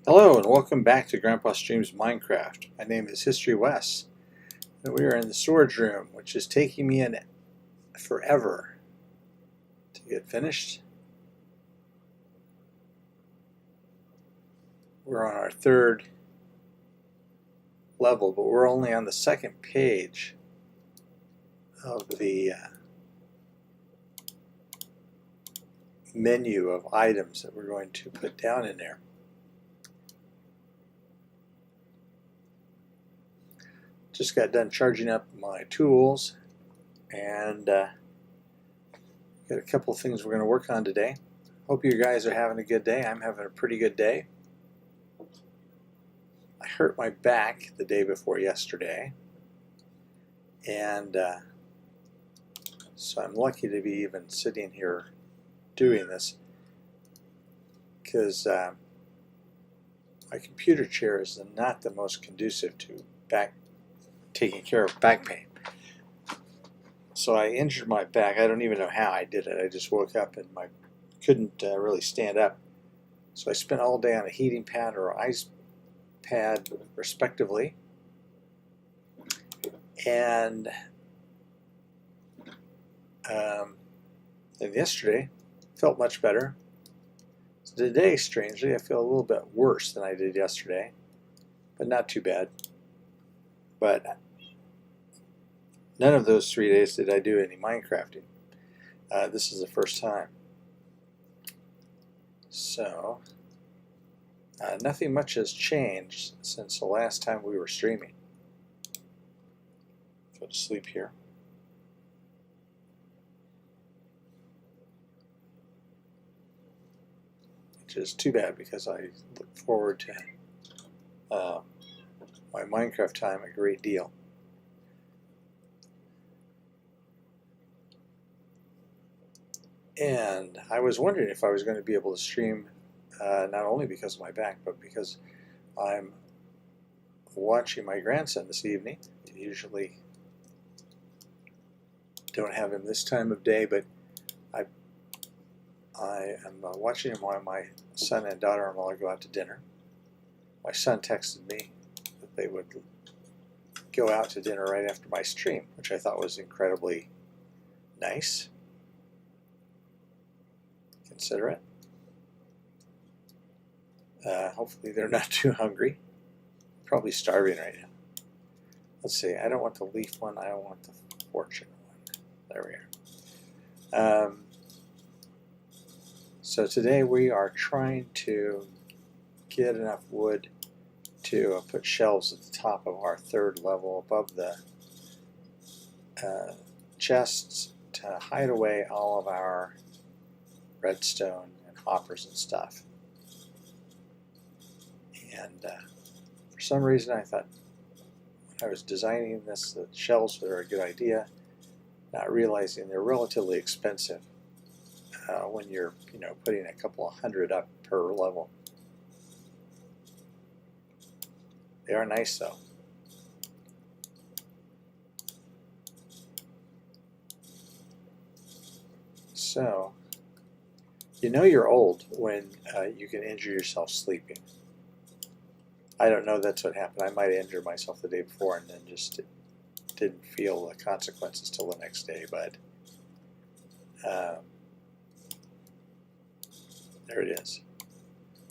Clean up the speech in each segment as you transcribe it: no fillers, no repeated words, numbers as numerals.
Hello and welcome back to Grandpa Streams Minecraft. My name is History Wes, and we are in the storage room, which is taking me in forever to get finished. We're on our third level, but we're only on the second page of the menu of items that we're going to put down in there. Just got done charging up my tools and got a couple of things we're going to work on today. Hope you guys are having a good day. I'm having a pretty good day. I hurt my back the day before yesterday, and so I'm lucky to be even sitting here doing this because my computer chair is not the most conducive to taking care of back pain. So I injured my back. I don't even know how I did it. I just woke up and couldn't really stand up. So I spent all day on a heating pad or ice pad, respectively. And then yesterday, felt much better. Today, strangely, I feel a little bit worse than I did yesterday, but not too bad. But none of those 3 days did I do any Minecrafting. This is the first time. So, nothing much has changed since the last time we were streaming. Go to sleep here. Which is too bad because I look forward to my Minecraft time a great deal. And I was wondering if I was going to be able to stream not only because of my back, but because I'm watching my grandson this evening. I usually don't have him this time of day, but I am watching him while my son and daughter-in-law go out to dinner. My son texted me that they would go out to dinner right after my stream, which I thought was incredibly nice. Considerate. Hopefully they're not too hungry. Probably starving right now. Let's see. I don't want the leaf one. I don't want the fortune one. There we are. So today we are trying to get enough wood to put shelves at the top of our third level above the chests to hide away all of our redstone and hoppers and stuff. And for some reason I thought when I was designing this that shelves were a good idea, not realizing they're relatively expensive when you're putting a couple of hundred up per level. They are nice though. So you know you're old when you can injure yourself sleeping. I don't know that's what happened. I might have injured myself the day before and then just didn't feel the consequences till the next day, but there it is.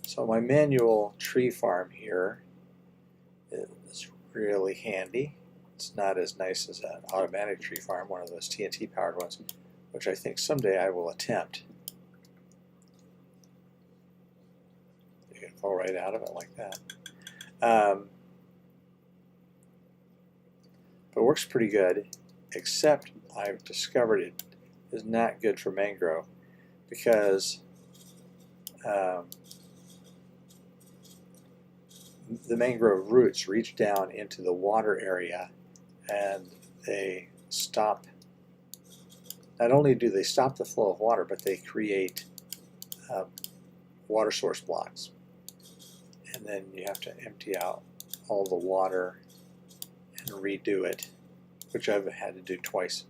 So my manual tree farm here is really handy. It's not as nice as an automatic tree farm, one of those TNT powered ones, which I think someday I will attempt. You can fall right out of it like that. But works pretty good, except I've discovered it is not good for mangrove because the mangrove roots reach down into the water area and they stop, not only do they stop the flow of water, but they create water source blocks. And then you have to empty out all the water and redo it, which I've had to do twice.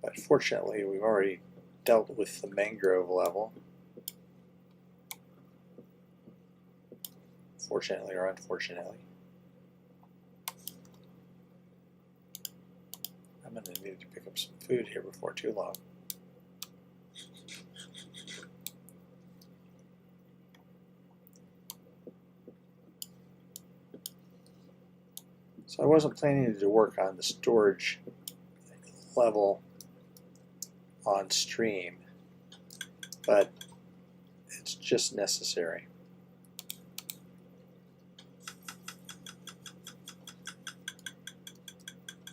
But fortunately, we've already dealt with the mangrove level. fortunately or unfortunately. I'm going to need to pick up some food here before too long. So I wasn't planning to work on the storage level on stream, but it's just necessary.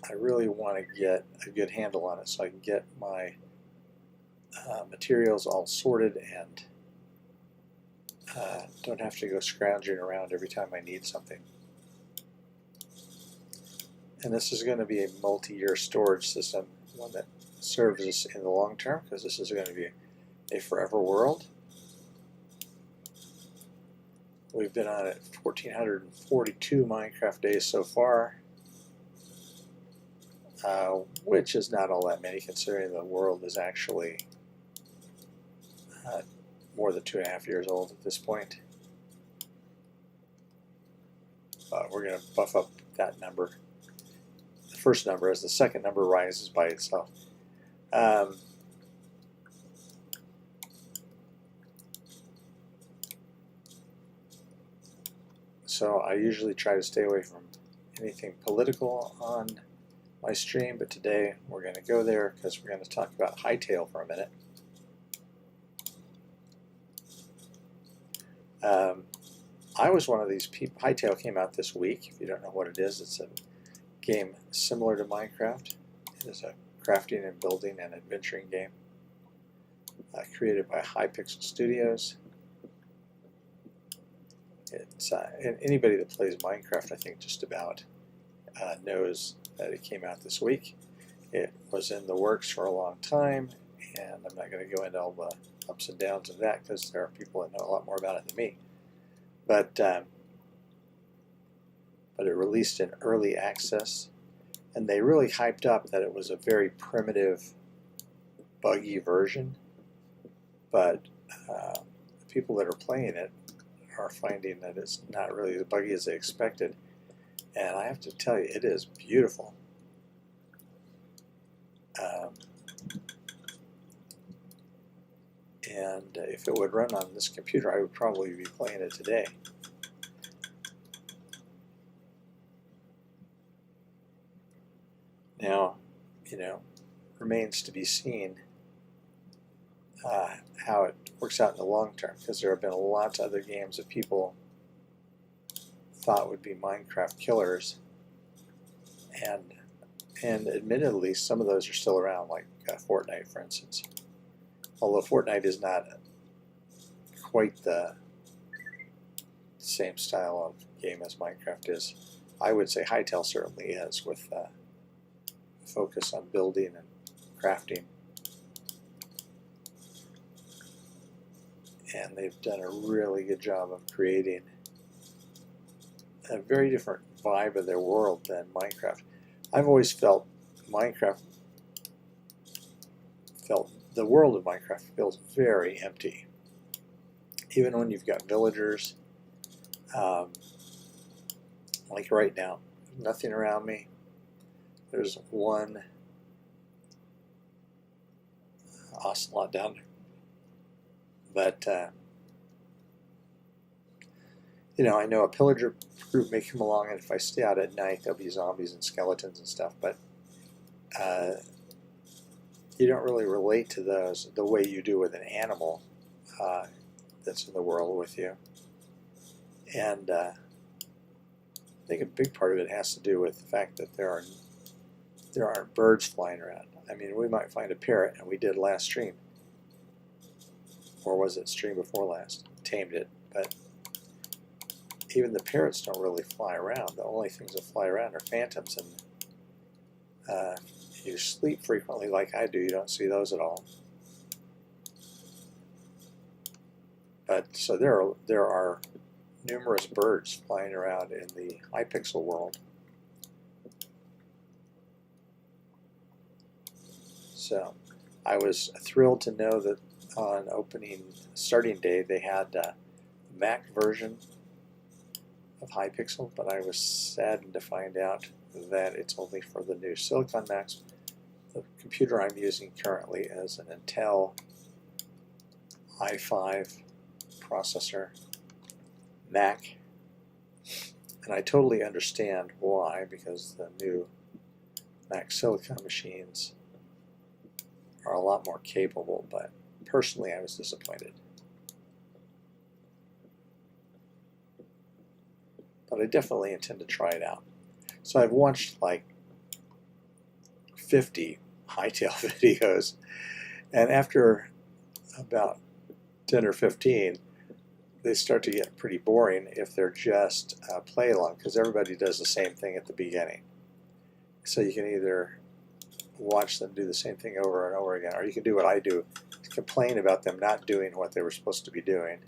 I really want to get a good handle on it so I can get my materials all sorted and don't have to go scrounging around every time I need something. And this is going to be a multi-year storage system, one that serves us in the long term, because this is going to be a forever world. We've been on it 1,442 Minecraft days so far, which is not all that many considering the world is actually more than 2.5 years old at this point. But we're going to buff up that number. The first number as the second number rises by itself. So I usually try to stay away from anything political on my stream, but today we're going to go there because we're going to talk about Hytale for a minute. I was one of these people. Hytale came out this week. If you don't know what it is, it's a game similar to Minecraft. It is a crafting and building and adventuring game created by Hypixel Studios. It's and anybody that plays Minecraft, I think, just about knows that it came out this week. It was in the works for a long time, and I'm not going to go into all the ups and downs of that because there are people that know a lot more about it than me. But it released in early access, and they really hyped up that it was a very primitive, buggy version. But the people that are playing it are finding that it's not really as buggy as they expected. And I have to tell you, it is beautiful. And if it would run on this computer, I would probably be playing it today. Now, you know, remains to be seen how it works out in the long term, because there have been lots of other games that people thought would be Minecraft killers, and admittedly some of those are still around, like Fortnite, for instance. Although Fortnite is not quite the same style of game as Minecraft is, I would say Hytale certainly is, with focus on building and crafting. And they've done a really good job of creating a very different vibe of their world than Minecraft. I've always felt the world of Minecraft feels very empty. Even when you've got villagers, like right now, nothing around me. There's one ocelot down there. But, you know, I know a pillager group may come along, and if I stay out at night, there'll be zombies and skeletons and stuff, but you don't really relate to those the way you do with an animal that's in the world with you. And I think a big part of it has to do with the fact that there aren't birds flying around. I mean, we might find a parrot, and we did last stream. Or was it stream before last? Tamed it, but even the parrots don't really fly around. The only things that fly around are phantoms, and you sleep frequently like I do, you don't see those at all. But so there are numerous birds flying around in the Hypixel world. So I was thrilled to know that on starting day, they had a Mac version of Hypixel, but I was saddened to find out that it's only for the new Silicon Macs. The computer I'm using currently is an Intel i5 processor Mac, and I totally understand why, because the new Mac Silicon machines are a lot more capable, but personally I was disappointed. But I definitely intend to try it out. So I've watched like 50 Hightail videos, and after about 10 or 15, they start to get pretty boring if they're just play along, because everybody does the same thing at the beginning. So you can either watch them do the same thing over and over again, or you can do what I do, complain about them not doing what they were supposed to be doing.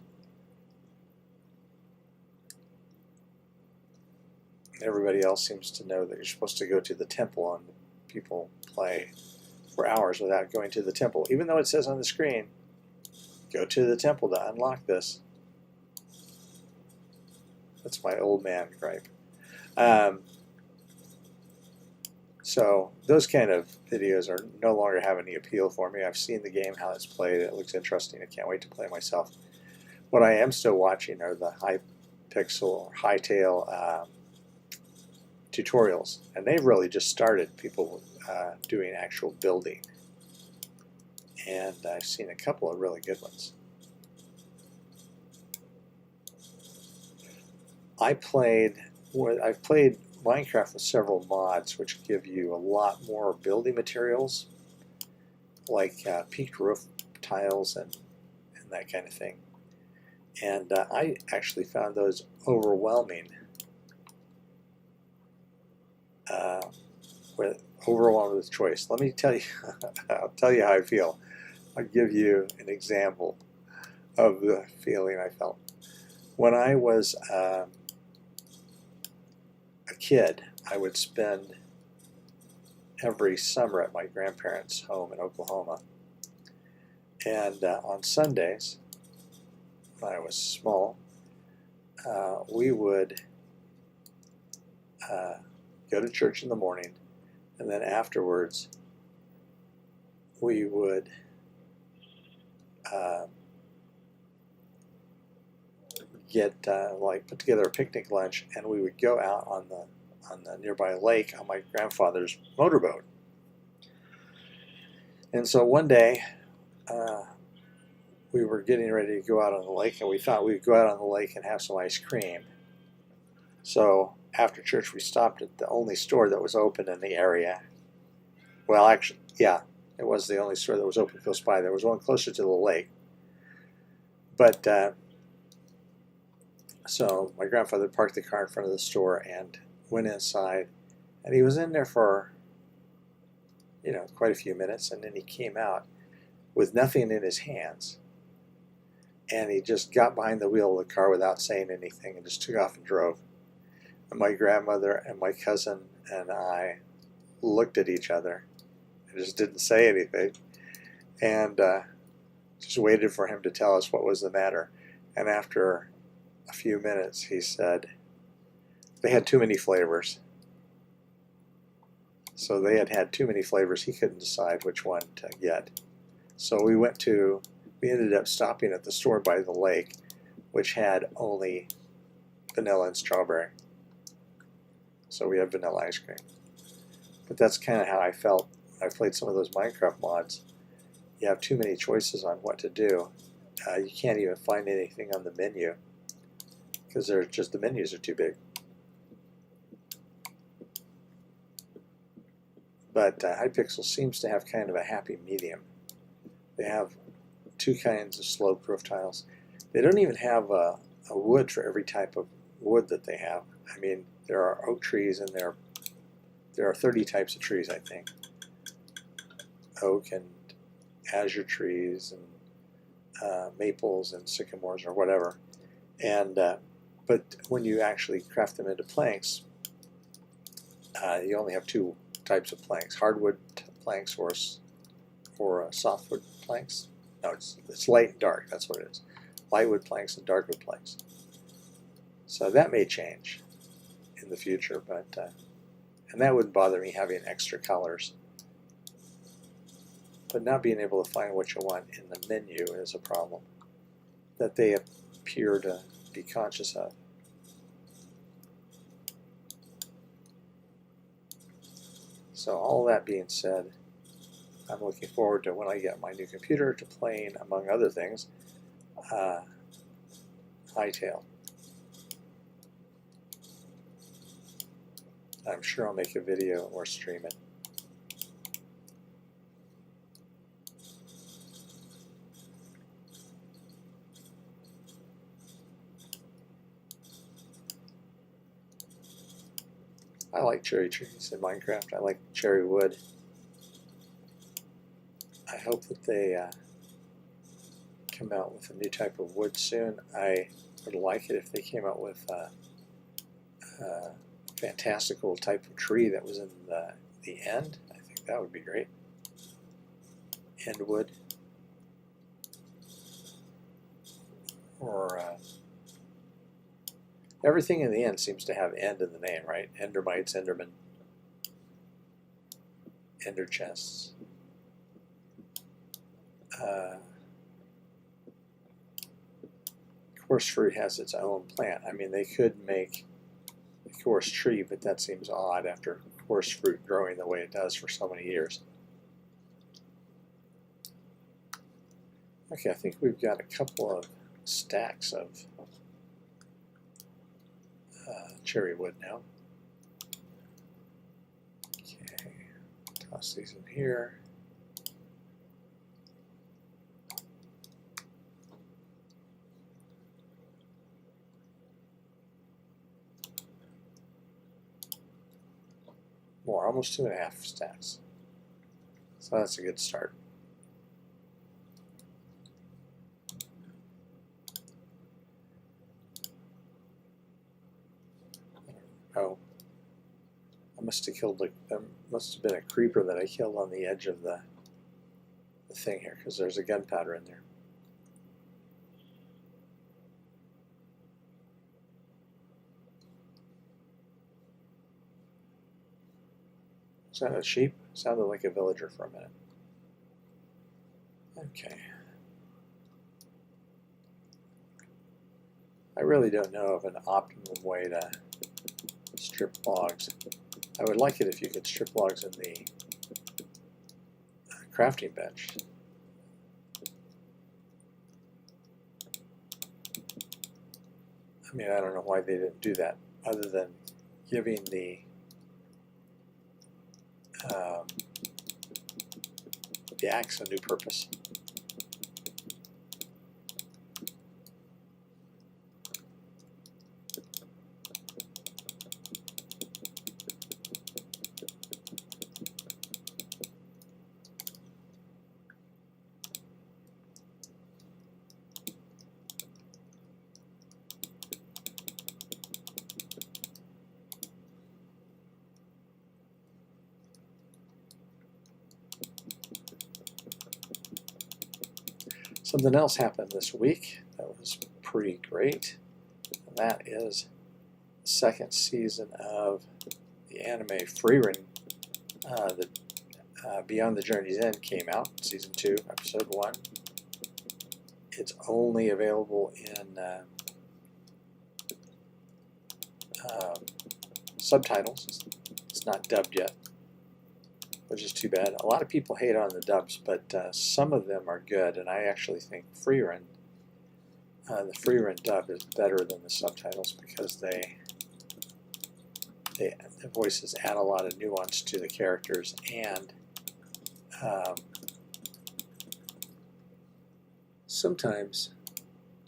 Everybody else seems to know that you're supposed to go to the temple, and people play for hours without going to the temple, even though it says on the screen, go to the temple to unlock this. That's my old man gripe. So those kind of videos are no longer have any appeal for me. I've seen the game, how it's played. It looks interesting. I can't wait to play myself. What I am still watching are the Hypixel or Hightail tutorials, and they've really just started people doing actual building, and I've seen a couple of really good ones. I've played Minecraft with several mods which give you a lot more building materials, like peaked roof tiles and that kind of thing, and I actually found those overwhelming. Overwhelmed with choice. Let me tell you, I'll tell you how I feel. I'll give you an example of the feeling I felt. When I was a kid, I would spend every summer at my grandparents' home in Oklahoma. And on Sundays, when I was small, we would go to church in the morning, and then afterwards we would put together a picnic lunch, and we would go out on the nearby lake on my grandfather's motorboat. And so one day we were getting ready to go out on the lake, and we thought we'd go out on the lake and have some ice cream. So after church, we stopped at the only store that was open in the area. Well, actually, yeah, it was the only store that was open close by. There was one closer to the lake. But so my grandfather parked the car in front of the store and went inside, and he was in there for, quite a few minutes, and then he came out with nothing in his hands, and he just got behind the wheel of the car without saying anything and just took off and drove. And my grandmother and my cousin and I looked at each other and just didn't say anything, and just waited for him to tell us what was the matter. And after a few minutes, he said they had too many flavors. So they had too many flavors. He couldn't decide which one to get. So we ended up stopping at the store by the lake, which had only vanilla and strawberry. So we had vanilla ice cream. But that's kind of how I felt when I played some of those Minecraft mods. You have too many choices on what to do. You can't even find anything on the menu, because the menus are too big. But Hypixel seems to have kind of a happy medium. They have two kinds of sloped roof tiles. They don't even have a wood for every type of wood that they have. I mean, there are oak trees, and there are 30 types of trees, I think. Oak and azure trees and maples and sycamores or whatever. And but when you actually craft them into planks, you only have two types of planks: hardwood planks or softwood planks. No, it's light and dark. That's what it is. Lightwood planks and darkwood planks. So that may change in the future, but and that wouldn't bother me having extra colors. But not being able to find what you want in the menu is a problem that they appear to be conscious of. So all that being said, I'm looking forward to when I get my new computer to playing, among other things, Hytale. I'm sure I'll make a video or stream it. I like cherry trees in Minecraft. I like cherry wood. I hope that they come out with a new type of wood soon. I would like it if they came out with a fantastical type of tree that was in the end. I think that would be great. End wood. Or everything in the end seems to have end in the name, right? Endermites, Enderman, Ender chests. Coarse fruit has its own plant. I mean, they could make a coarse tree, but that seems odd after coarse fruit growing the way it does for so many years. Okay, I think we've got a couple of stacks of cherry wood now. Okay, toss these in here. More, almost 2.5 stacks. So that's a good start. Oh, I must have killed there must have been a creeper that I killed on the edge of the thing here, because there's a gunpowder in there. Is that a sheep? Sounded like a villager for a minute. Okay. I really don't know of an optimum way to strip logs. I would like it if you could strip logs in the crafting bench. I mean, I don't know why they didn't do that, other than giving the axe a new purpose. Something else happened this week that was pretty great, and that is the second season of the anime Frieren. Beyond the Journey's End came out, season 2, episode 1. It's only available in subtitles. It's not dubbed yet, which is too bad. A lot of people hate on the dubs, but some of them are good, and I actually think Frieren, the Frieren dub is better than the subtitles because the voices add a lot of nuance to the characters, and sometimes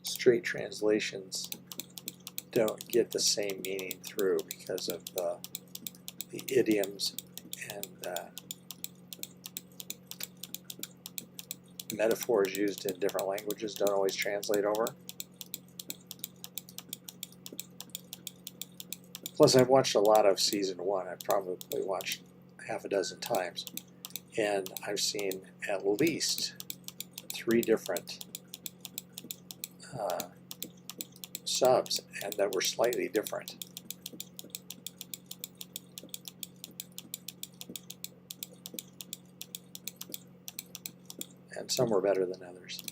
straight translations don't get the same meaning through because of the idioms and metaphors used in different languages don't always translate over. Plus, I've watched a lot of season 1. I've probably watched half a dozen times, and I've seen at least 3 different subs and that were slightly different. And some were better than others.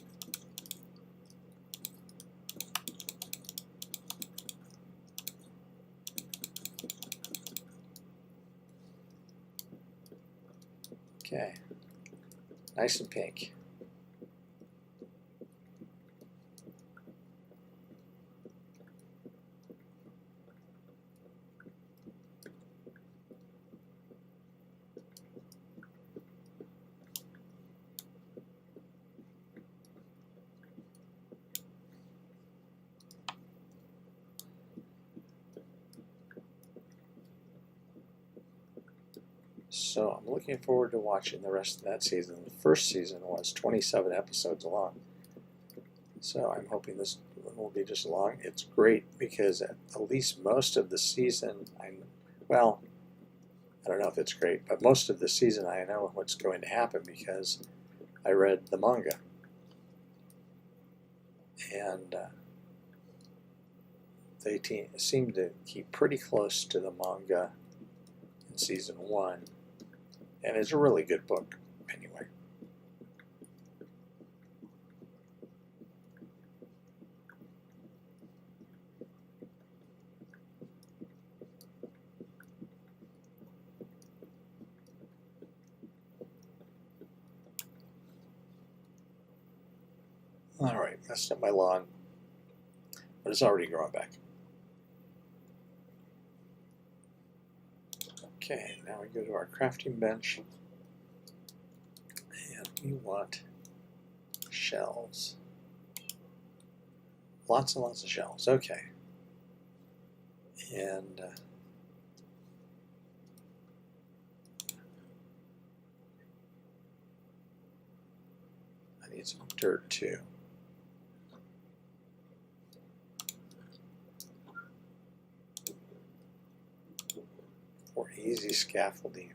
Okay, nice and pink. So I'm looking forward to watching the rest of that season. The first season was 27 episodes long. So I'm hoping this one will be just long. It's great because at least most of the season, well, I don't know if it's great, but most of the season I know what's going to happen because I read the manga. And they seem to keep pretty close to the manga in season 1. And it's a really good book, anyway. All right, messed up my lawn, but it's already growing back. Okay, now we go to our crafting bench, and we want shells. Lots and lots of shells, okay. And I need some dirt too. For easy scaffolding.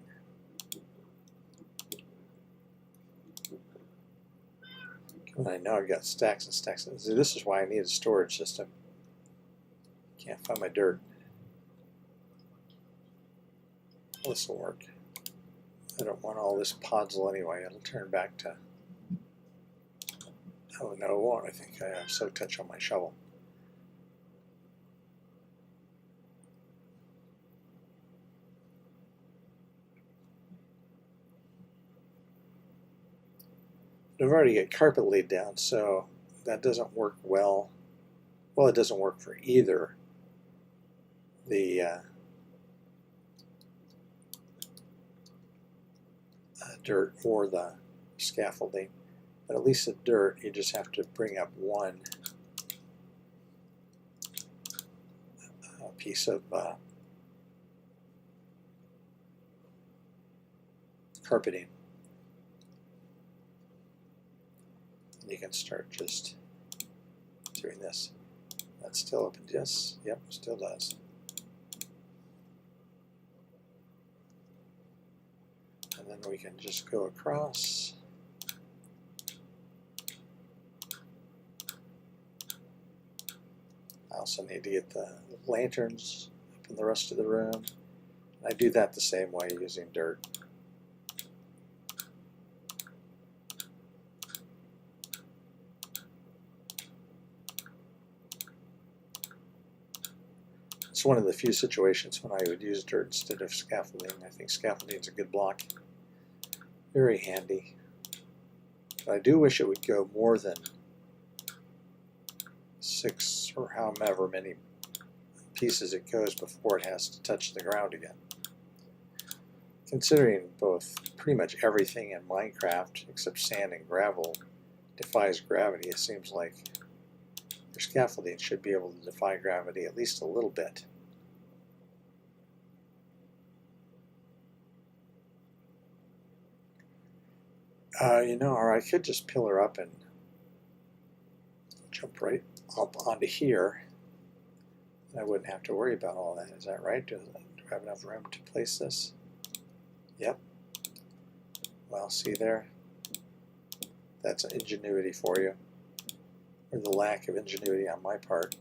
I know I've got stacks and stacks. This is why I need a storage system. Can't find my dirt. This will work. I don't want all this podzol anyway. It'll turn back to... Oh, no, it won't. I think I have soak touch on my shovel. I've already got carpet laid down, so that doesn't work well. Well, it doesn't work for either the dirt or the scaffolding. But at least the dirt, you just have to bring up one piece of carpeting. You can start just doing this. That's still open. Yes, yep, still does. And then we can just go across. I also need to get the lanterns up in the rest of the room. I do that the same way using dirt. It's one of the few situations when I would use dirt instead of scaffolding. I think scaffolding is a good block. Very handy. But I do wish it would go more than 6 or however many pieces it goes before it has to touch the ground again. Considering both pretty much everything in Minecraft except sand and gravel defies gravity, it seems like your scaffolding should be able to defy gravity at least a little bit. You know, or I could just pillar up and jump right up onto here. I wouldn't have to worry about all that. Is that right? Do I have enough room to place this? Yep. Well, see there? That's ingenuity for you. Or the lack of ingenuity on my part.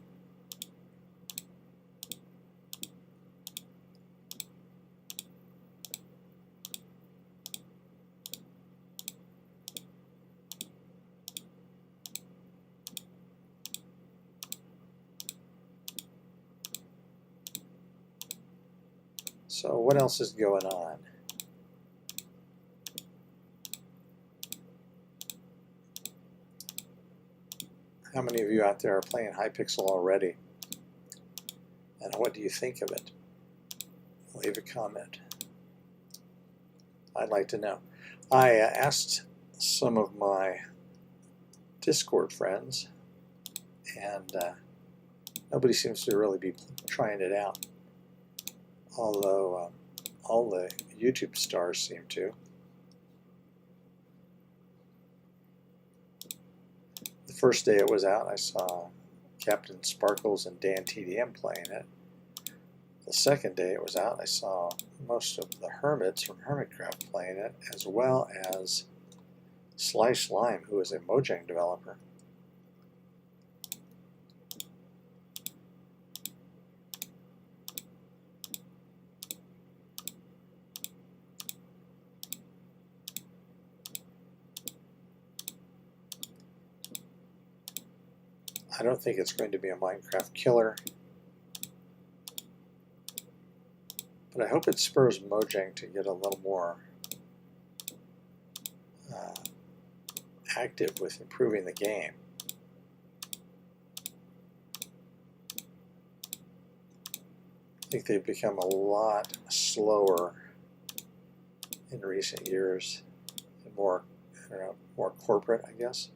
So what else is going on? How many of you out there are playing Hypixel already? And what do you think of it? Leave a comment. I'd like to know. I asked some of my Discord friends, and nobody seems to really be trying it out. Although all the YouTube stars seem to. The first day it was out, I saw Captain Sparkles and Dan TDM playing it. The second day it was out, I saw most of the Hermits from Hermitcraft playing it, as well as Sly Slime, who is a Mojang developer. I don't think it's going to be a Minecraft killer, but I hope it spurs Mojang to get a little more active with improving the game. I think they've become a lot slower in recent years and more, I don't know, more corporate, I guess.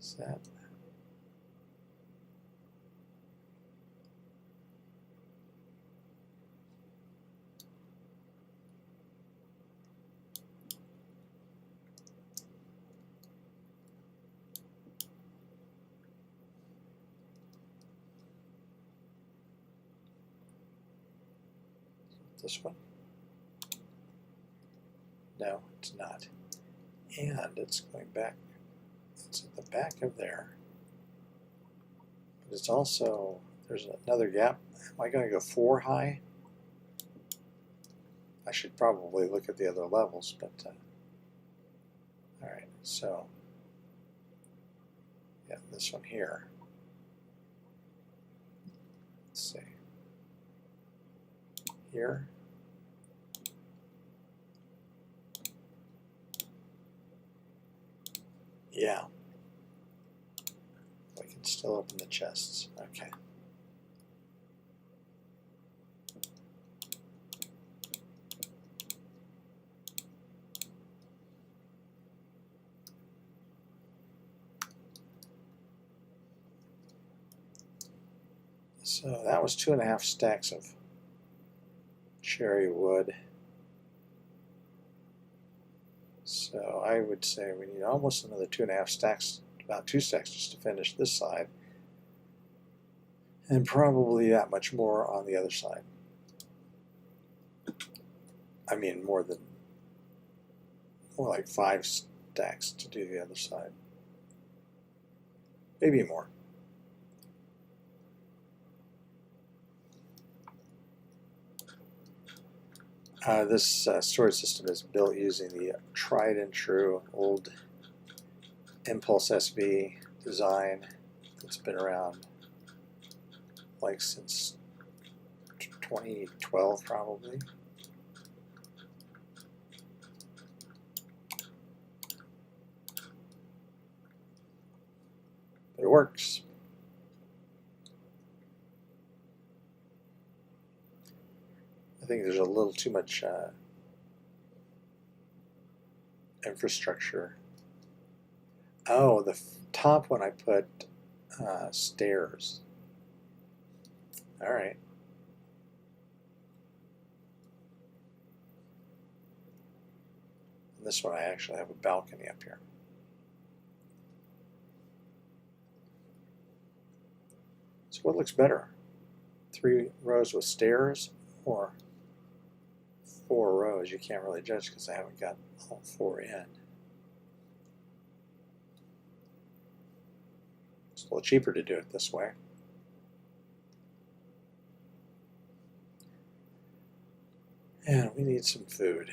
Is that? This one? No, it's not. And it's going back. It's at the back of there. But it's also, there's another gap. Am I going to go 4 high? I should probably look at the other levels, but all right, so yeah, this one here. Let's see. Here. Yeah. We can still open the chests. Okay. So that was 2.5 stacks of cherry wood. So I would say we need almost another 2.5 stacks, about 2 stacks just to finish this side. And probably that much more on the other side. I mean more like 5 stacks to do the other side. Maybe more. This storage system is built using the tried and true old Impulse SV design that's been around like since 2012 probably. But it works. I think there's a little too much infrastructure. Oh, the top one I put stairs. All right. And this one I actually have a balcony up here. So what looks better? 3 rows with stairs or 4 rows? You can't really judge because I haven't got all 4 in. It's a little cheaper to do it this way. And we need some food.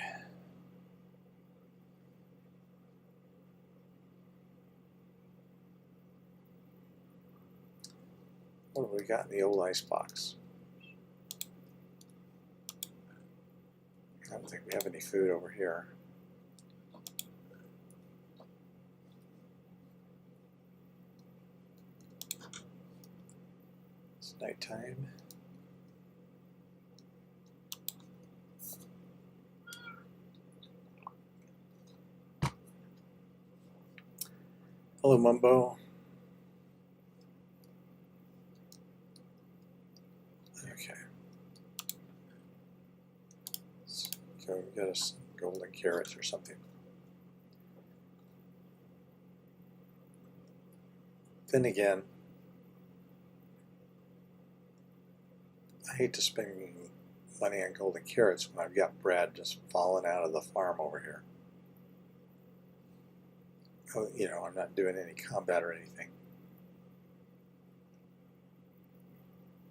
What have we got in the old icebox? I don't think we have any food over here. It's nighttime. Hello, Mumbo. Okay. Let's go get us some golden carrots or something. Then again, I hate to spend money on golden carrots when I've got bread just falling out of the farm over here. Oh, you know, I'm not doing any combat or anything.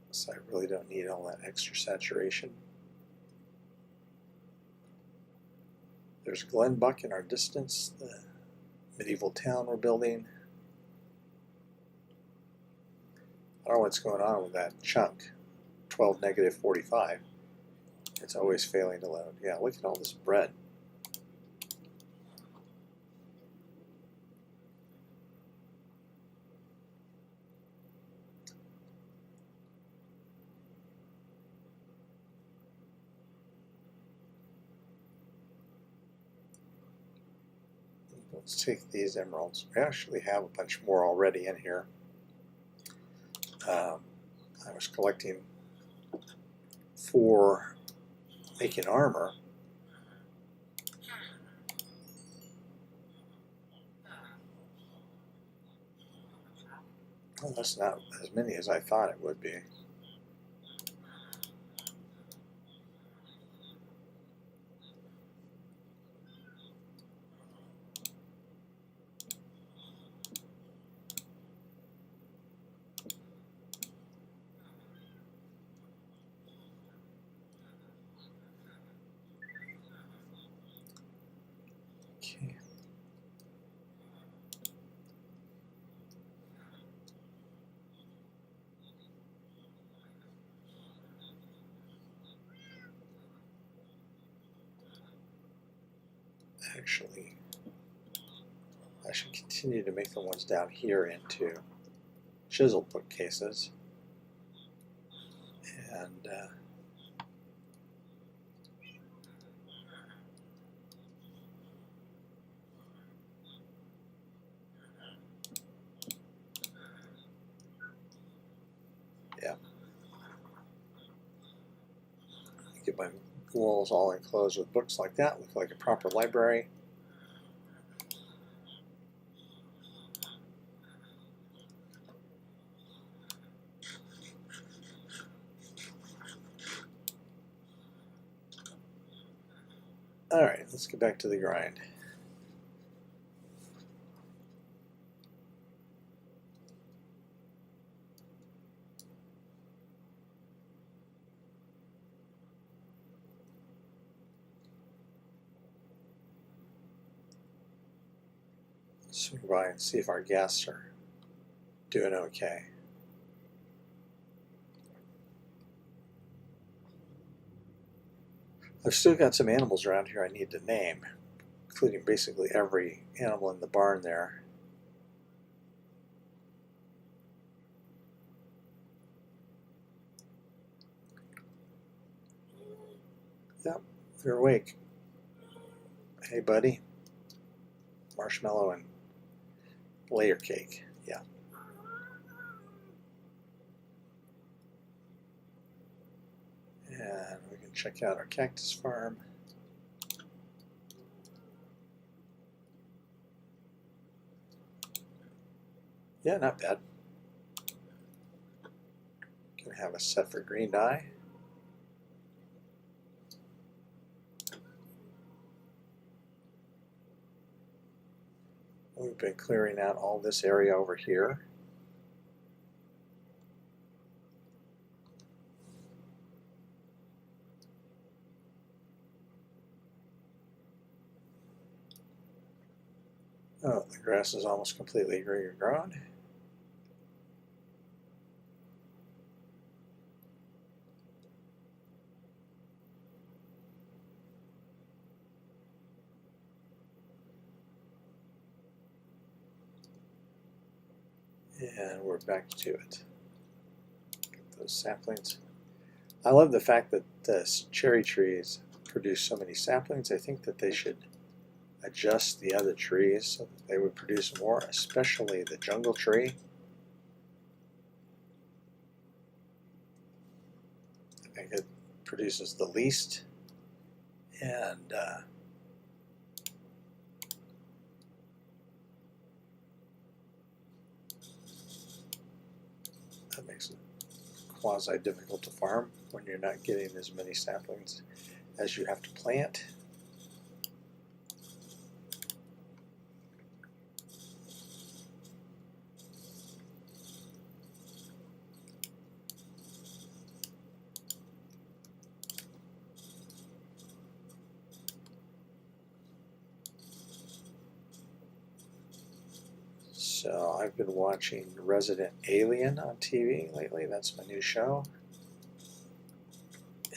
So I really don't need all that extra saturation. There's Glenbuck in our distance, the medieval town we're building. I don't know what's going on with that chunk, 12 negative 45. It's always failing to load. Yeah, look at all this bread. Let's take these emeralds. We actually have a bunch more already in here. I was collecting for making armor. Well, that's not as many as I thought it would be. Okay. Actually, I should continue to make the ones down here into chisel bookcases. And yeah, get my walls all enclosed with books like that, look like a proper library. All right, let's get back to the grind. Swing by and see if our guests are doing okay. I've still got some animals around here I need to name, including basically every animal in the barn there. Yep, they're awake. Hey, buddy. Marshmallow and layer cake. Yeah. And we can check out our cactus farm. Yeah, not bad. Gonna have a set for green dye. We've been clearing out all this area over here. Oh, the grass is almost completely regrown. And we're back to it. Get those saplings. I love the fact that the cherry trees produce so many saplings. I think that they should adjust the other trees so that they would produce more, especially the jungle tree. I think it produces the least, and that makes it quasi difficult to farm when you're not getting as many saplings as you have to plant. So I've been watching Resident Alien on TV lately. That's my new show.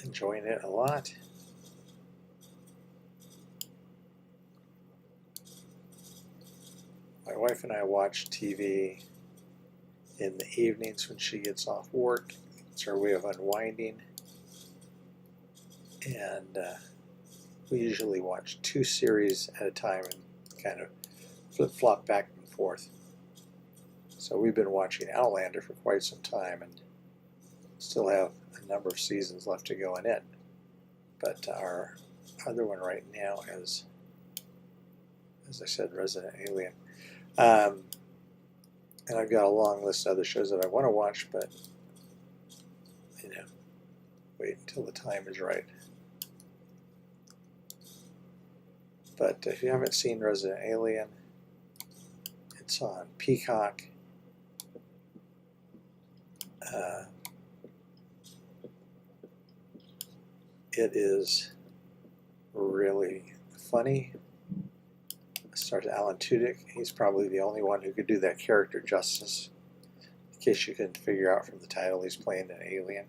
Enjoying it a lot. My wife and I watch TV in the evenings when she gets off work. It's our way of unwinding. And we usually watch 2 series at a time and kind of flip-flop back and forth. So we've been watching Outlander for quite some time and still have a number of seasons left to go in it. But our other one right now is, as I said, Resident Alien. And I've got a long list of other shows that I want to watch, but, you know, wait until the time is right. But if you haven't seen Resident Alien, it's on Peacock. It is really funny. It stars Alan Tudyk. He's probably the only one who could do that character justice. In case you couldn't figure out from the title, he's playing an alien.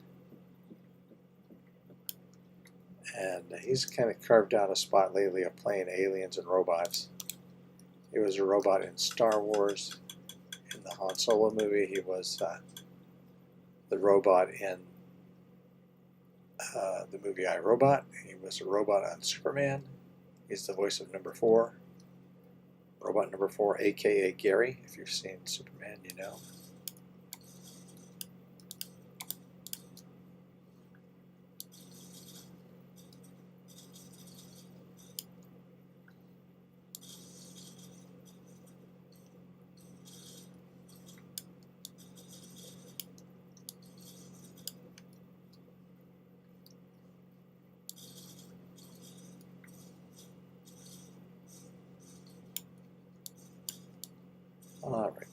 And he's kind of carved out a spot lately of playing aliens and robots. He was a robot in Star Wars. In the Han Solo movie, he was the robot in the movie I, Robot. He was a robot on Superman. He's the voice of number 4. Robot number 4, aka Gary. If you've seen Superman, you know. All right.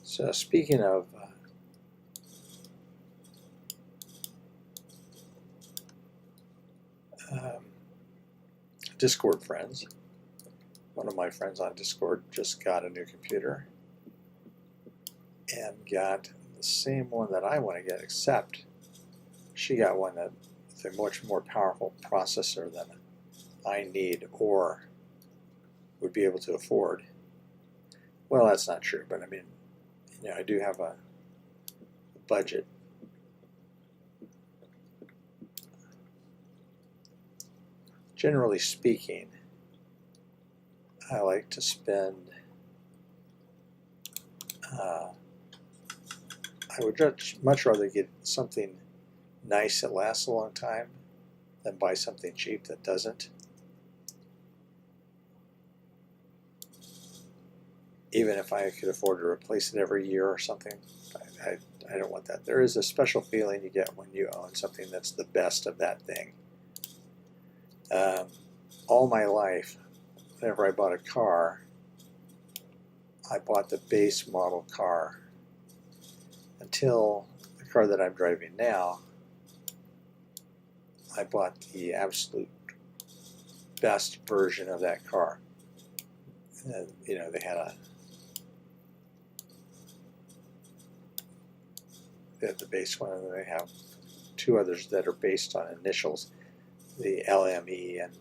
So speaking of Discord friends, one of my friends on Discord just got a new computer and got the same one that I want to get, except she got one that with a much more powerful processor than I need or would be able to afford. Well, that's not true, but I mean, you know, I do have a budget. Generally speaking, I like to spend, I would much rather get something nice that lasts a long time than buy something cheap that doesn't. Even if I could afford to replace it every year or something, I don't want that. There is a special feeling you get when you own something that's the best of that thing. All my life, whenever I bought a car, I bought the base model car until the car that I'm driving now. I bought the absolute best version of that car. You know, they had They have the base one, and then they have two others that are based on initials, the LME and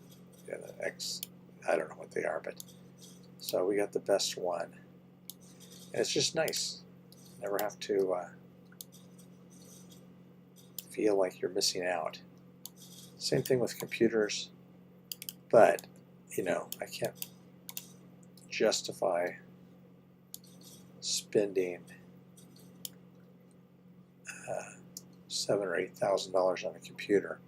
the X. I don't know what they are, but so we got the best one, and it's just nice. Never have to feel like you're missing out. Same thing with computers, but you know, I can't justify spending $7,000 or $8,000 on a computer.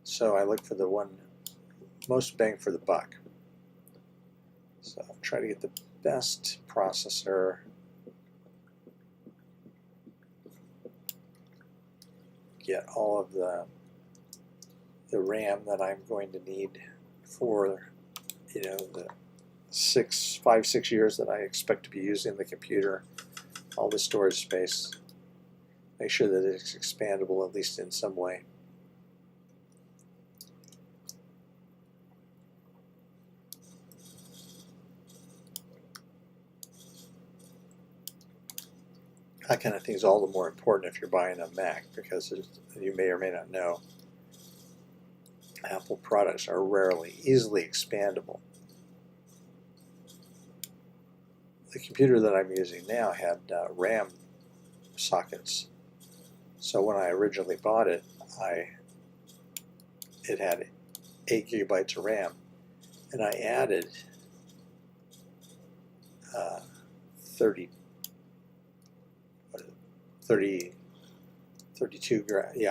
So I look for the one most bang for the buck. So I'll try to get the best processor, get all of the RAM that I'm going to need for, you know, the 5, 6 years that I expect to be using the computer, all the storage space, make sure that it's expandable at least in some way. That kind of thing is all the more important if you're buying a Mac, because you may or may not know, Apple products are rarely easily expandable. The computer that I'm using now had RAM sockets, so when I originally bought it, it had 8 gigabytes of RAM, and I added 32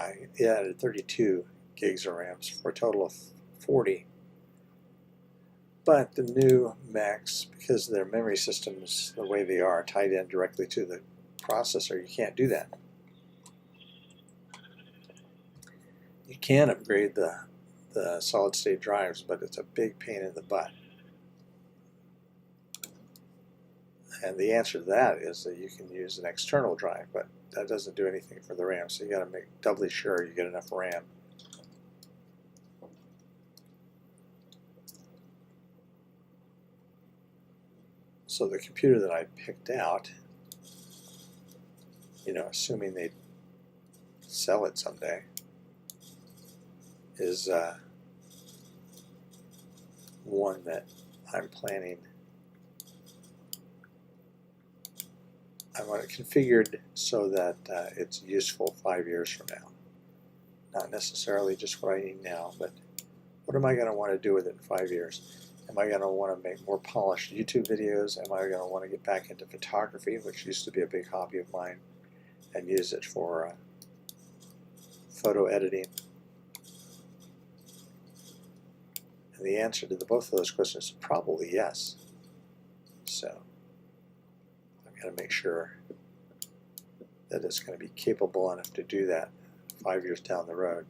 I added 32 gigs of RAM for a total of 40. But the new Macs, because their memory systems, the way they are, tied in directly to the processor, you can't do that. You can upgrade the solid-state drives, but it's a big pain in the butt. And the answer to that is that you can use an external drive, but that doesn't do anything for the RAM, so you got to make doubly sure you get enough RAM. So the computer that I picked out, you know, assuming they sell it someday, is one that I'm planning. I want it configured so that it's useful 5 years from now. Not necessarily just what I need now, but what am I going to want to do with it in 5 years? Am I going to want to make more polished YouTube videos? Am I going to want to get back into photography, which used to be a big hobby of mine, and use it for photo editing? And the answer to both of those questions is probably yes. So I've got to make sure that it's going to be capable enough to do that 5 years down the road.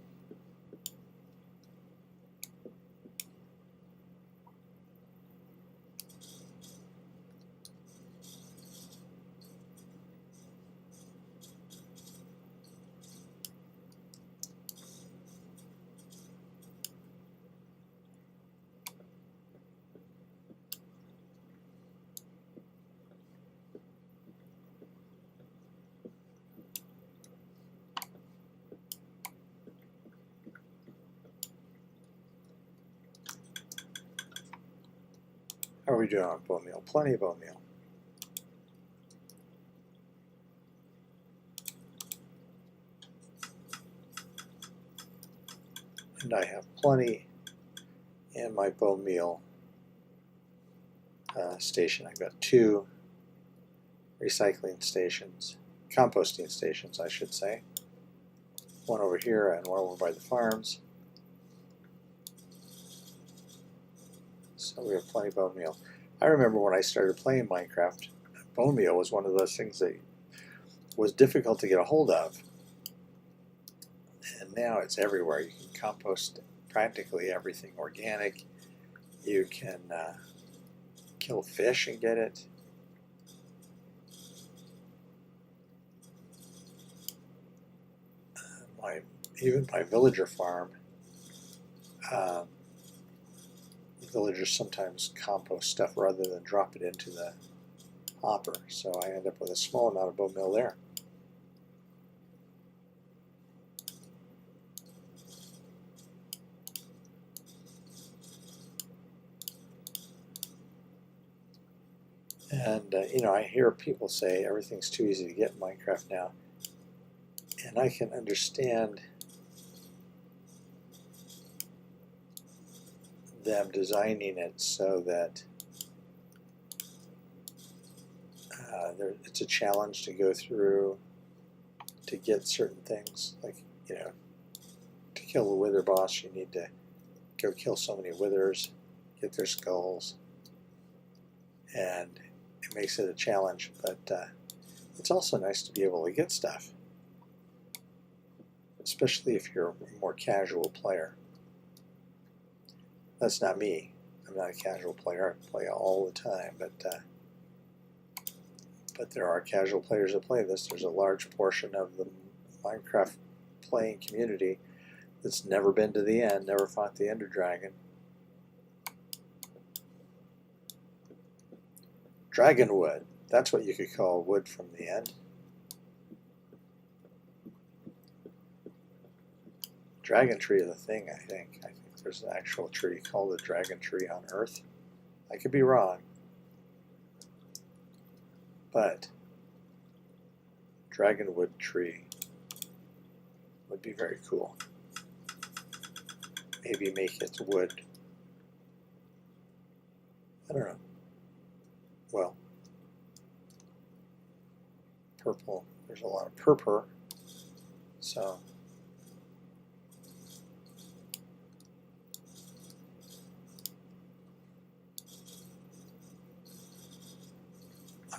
How are we doing on bone meal? Plenty of bone meal. And I have plenty in my bone meal station. I've got 2 recycling stations, composting stations, I should say. One over here and one over by the farms. So we have plenty of bone meal. I remember when I started playing Minecraft, bone meal was one of those things that was difficult to get a hold of. And now it's everywhere. You can compost practically everything organic. You can kill fish and get it. Even my villager farm, villagers sometimes compost stuff rather than drop it into the hopper, so I end up with a small amount of bone meal there. And you know, I hear people say everything's too easy to get in Minecraft now, and I can understand them designing it so that it's a challenge to go through to get certain things. Like, you know, to kill the wither boss, you need to go kill so many withers, get their skulls, and it makes it a challenge. But it's also nice to be able to get stuff, especially if you're a more casual player. That's not me. I'm not a casual player. I play all the time, but there are casual players that play this. There's a large portion of the Minecraft playing community that's never been to the end, never fought the Ender Dragon. Dragonwood. That's what you could call wood from the end. Dragon tree is a thing, I think. I think there's an actual tree called the dragon tree on Earth. I could be wrong. But Dragonwood tree would be very cool. Maybe make it wood. I don't know. Well, purple. There's a lot of purple. So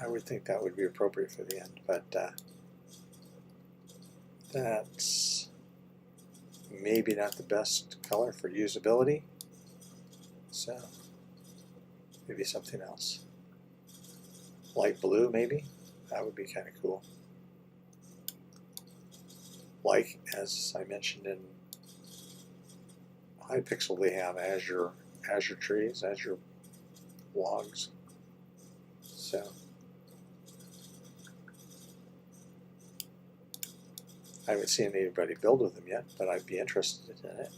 I would think that would be appropriate for the end, but that's maybe not the best color for usability, so maybe something else. Light blue, maybe? That would be kind of cool. Like, as I mentioned in Hypixel, they have Azure trees, Azure logs. So I haven't seen anybody build with them yet, but I'd be interested in it.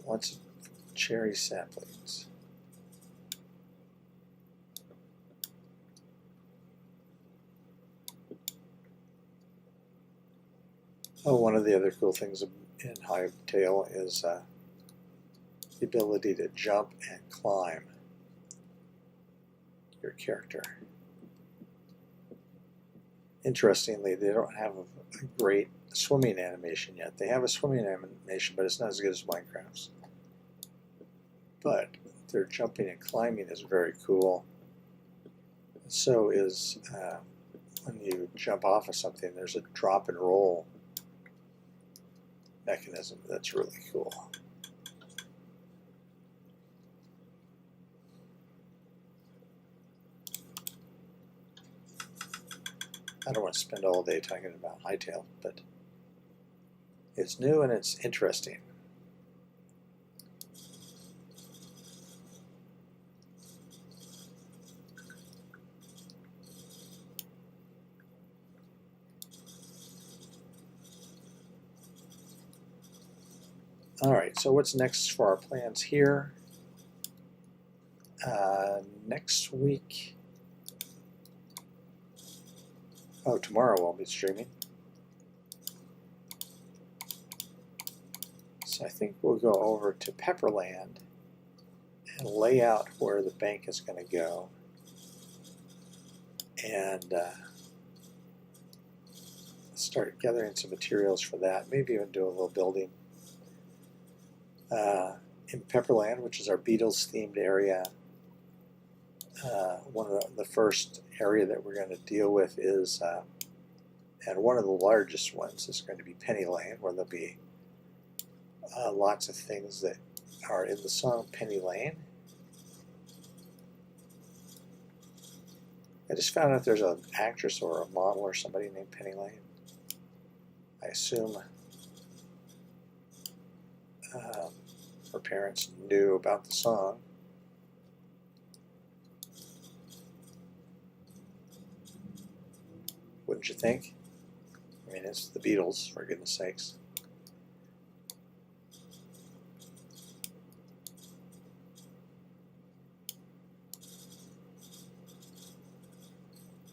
What's cherry saplings? Oh, one of the other cool things in Hytale is the ability to jump and climb your character. Interestingly, they don't have a great swimming animation yet. They have a swimming animation, but it's not as good as Minecraft's. But their jumping and climbing is very cool. So is when you jump off of something, there's a drop and roll mechanism that's really cool. I don't want to spend all day talking about Hytale, but it's new and it's interesting. All right, so what's next for our plans here? Next week, tomorrow I'll be streaming. So I think we'll go over to Pepperland and lay out where the bank is going to go. And start gathering some materials for that. Maybe even do a little building. In Pepperland, which is our Beatles-themed area, one of the first area that we're going to deal with is, and one of the largest ones is going to be Penny Lane, where there'll be lots of things that are in the song Penny Lane. I just found out there's an actress or a model or somebody named Penny Lane. I assume her parents knew about the song. Wouldn't you think? I mean, it's the Beatles, for goodness sakes.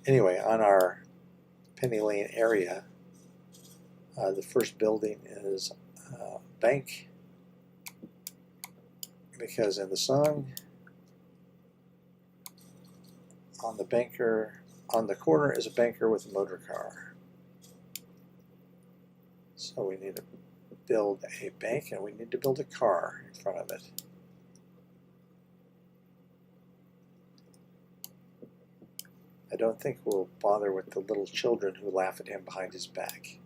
Anyway, on our Penny Lane area, the first building is a bank, because in the song, on the corner is a banker with a motor car. So we need to build a bank, and we need to build a car in front of it. I don't think we'll bother with the little children who laugh at him behind his back.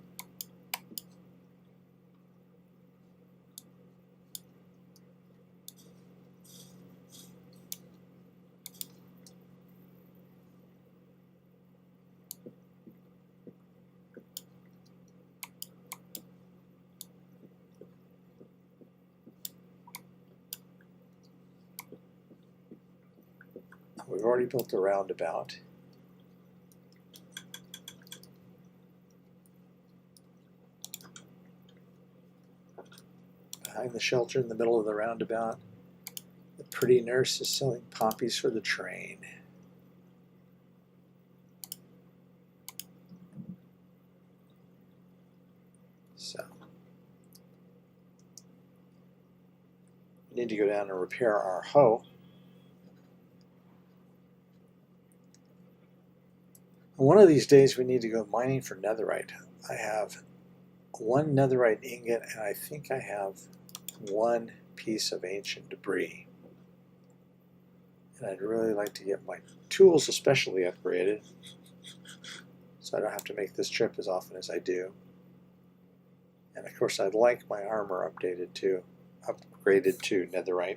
We've already built a roundabout. Behind the shelter in the middle of the roundabout, the pretty nurse is selling poppies for the train. So, we need to go down and repair our hoe. One of these days we need to go mining for netherite. I have one netherite ingot, and I think I have one piece of ancient debris. And I'd really like to get my tools especially upgraded, so I don't have to make this trip as often as I do. And of course I'd like my armor upgraded to netherite.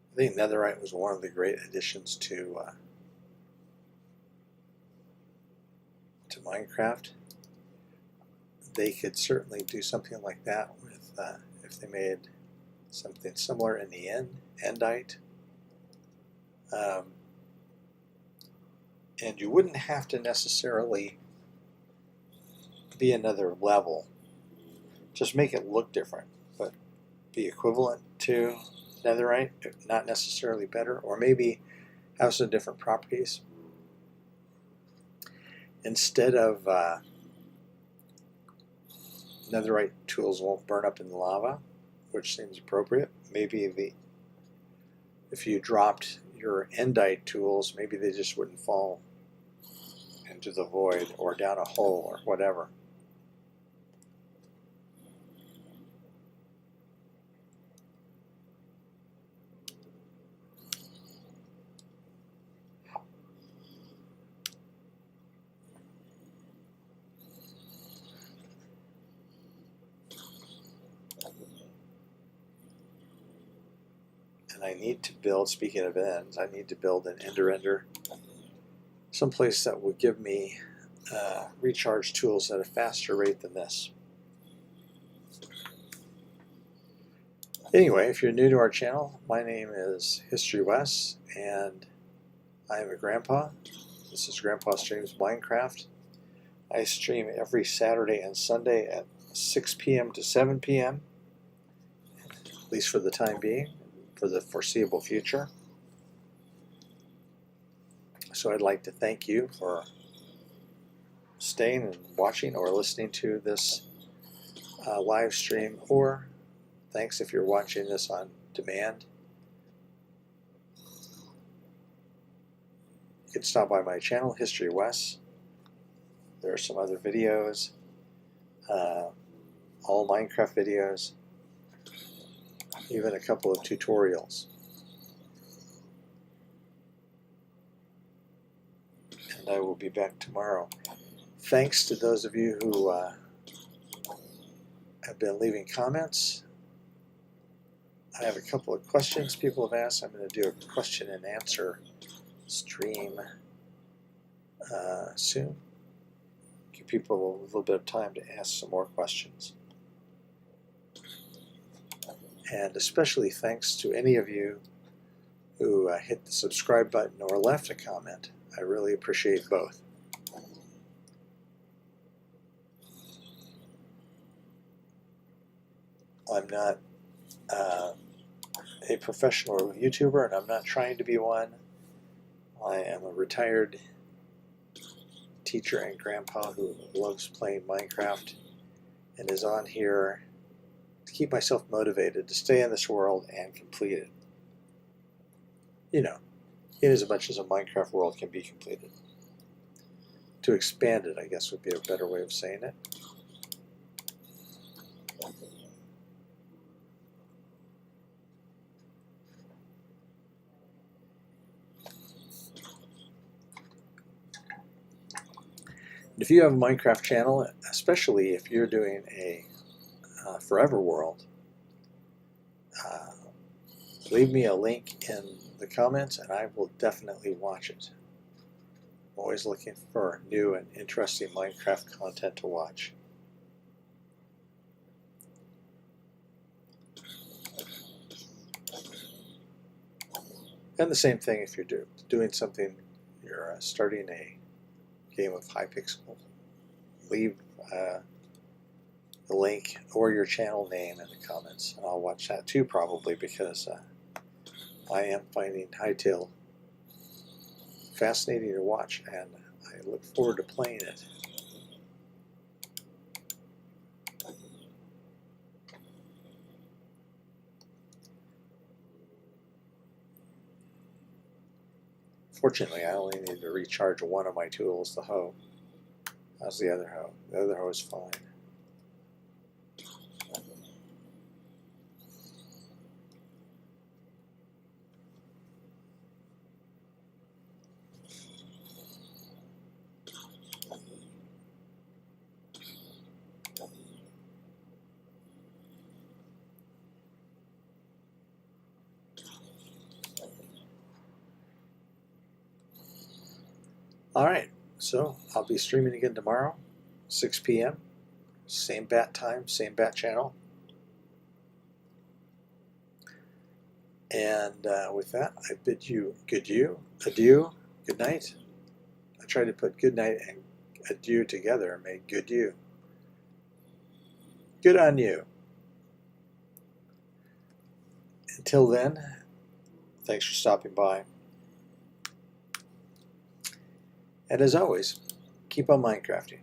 I think netherite was one of the great additions to Minecraft. They could certainly do something like that with if they made something similar in the endite. And you wouldn't have to necessarily be another level. Just make it look different, but be equivalent to netherite, not necessarily better, or maybe have some different properties. Instead of netherite tools won't burn up in the lava, which seems appropriate. Maybe if you dropped your endite tools, maybe they just wouldn't fall into the void or down a hole or whatever. And I need to build, speaking of ends, I need to build an ender, someplace that would give me recharge tools at a faster rate than this. Anyway, if you're new to our channel, my name is History Wes, and I am a grandpa. This is Grandpa Streams Minecraft. I stream every Saturday and Sunday at 6 p.m. to 7 p.m., at least for the time being, for the foreseeable future. So I'd like to thank you for staying and watching or listening to this live stream, or thanks if you're watching this on demand. You can stop by my channel, History Wes. There are some other videos, all Minecraft videos, even a couple of tutorials. And I will be back tomorrow. Thanks to those of you who have been leaving comments. I have a couple of questions people have asked. I'm going to do a question and answer stream soon. Give people a little bit of time to ask some more questions. And especially thanks to any of you who hit the subscribe button or left a comment. I really appreciate both. I'm not a professional YouTuber, and I'm not trying to be one. I am a retired teacher and grandpa who loves playing Minecraft and is on here to keep myself motivated to stay in this world and complete it. You know, in as much as a Minecraft world can be completed. To expand it, I guess, would be a better way of saying it. If you have a Minecraft channel, especially if you're doing a Forever World, leave me a link in the comments and I will definitely watch it. I'm always looking for new and interesting Minecraft content to watch. And the same thing if you're doing something, you're starting a game of Hypixel, leave the link or your channel name in the comments, and I'll watch that too, probably, because I am finding Hytale fascinating to watch, and I look forward to playing it. Fortunately, I only need to recharge one of my tools, the hoe. How's the other hoe? The other hoe is fine. Alright, so I'll be streaming again tomorrow, 6 p.m. Same bat time, same bat channel. And with that, I bid you adieu, good night. I tried to put good night and adieu together and made good you. Good on you. Until then, thanks for stopping by. And as always, keep on Minecrafting.